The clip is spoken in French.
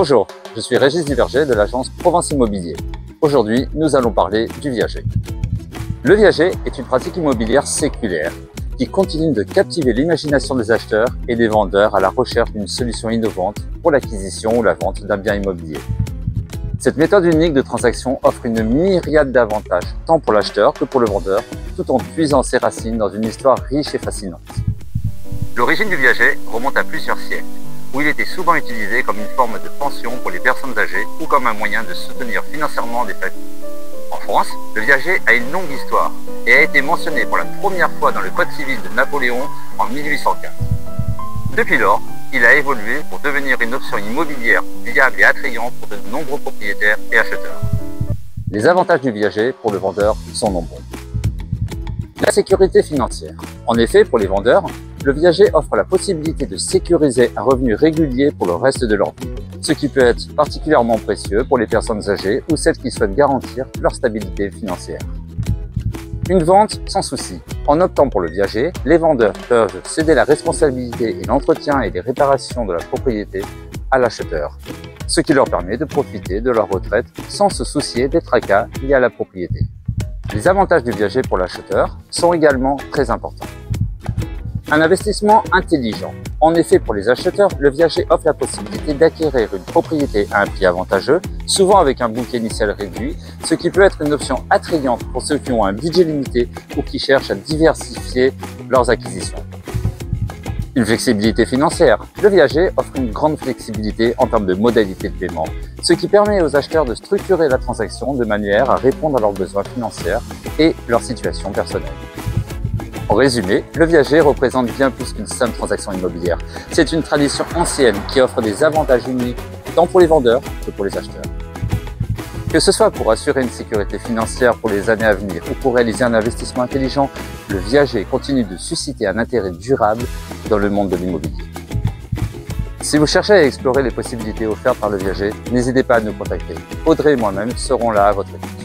Bonjour, je suis Régis Diverger de l'agence Provence Immobilier. Aujourd'hui, nous allons parler du viager. Le viager est une pratique immobilière séculaire qui continue de captiver l'imagination des acheteurs et des vendeurs à la recherche d'une solution innovante pour l'acquisition ou la vente d'un bien immobilier. Cette méthode unique de transaction offre une myriade d'avantages, tant pour l'acheteur que pour le vendeur, tout en puisant ses racines dans une histoire riche et fascinante. L'origine du viager remonte à plusieurs siècles, où il était souvent utilisé comme une forme de pension pour les personnes âgées ou comme un moyen de soutenir financièrement des familles. En France, le viager a une longue histoire et a été mentionné pour la première fois dans le Code civil de Napoléon en 1804. Depuis lors, il a évolué pour devenir une option immobilière viable et attrayante pour de nombreux propriétaires et acheteurs. Les avantages du viager pour le vendeur sont nombreux. La sécurité financière. En effet, pour les vendeurs, le viager offre la possibilité de sécuriser un revenu régulier pour le reste de leur vie, ce qui peut être particulièrement précieux pour les personnes âgées ou celles qui souhaitent garantir leur stabilité financière. Une vente sans souci. En optant pour le viager, les vendeurs peuvent céder la responsabilité et l'entretien et les réparations de la propriété à l'acheteur, ce qui leur permet de profiter de leur retraite sans se soucier des tracas liés à la propriété. Les avantages du viager pour l'acheteur sont également très importants. Un investissement intelligent. En effet, pour les acheteurs, le viager offre la possibilité d'acquérir une propriété à un prix avantageux, souvent avec un bouquet initial réduit, ce qui peut être une option attrayante pour ceux qui ont un budget limité ou qui cherchent à diversifier leurs acquisitions. Une flexibilité financière. Le viager offre une grande flexibilité en termes de modalités de paiement, ce qui permet aux acheteurs de structurer la transaction de manière à répondre à leurs besoins financiers et leur situation personnelle. En résumé, le viager représente bien plus qu'une simple transaction immobilière. C'est une tradition ancienne qui offre des avantages uniques tant pour les vendeurs que pour les acheteurs. Que ce soit pour assurer une sécurité financière pour les années à venir ou pour réaliser un investissement intelligent, le viager continue de susciter un intérêt durable dans le monde de l'immobilier. Si vous cherchez à explorer les possibilités offertes par le viager, n'hésitez pas à nous contacter. Audrey et moi-même serons là à votre écoute.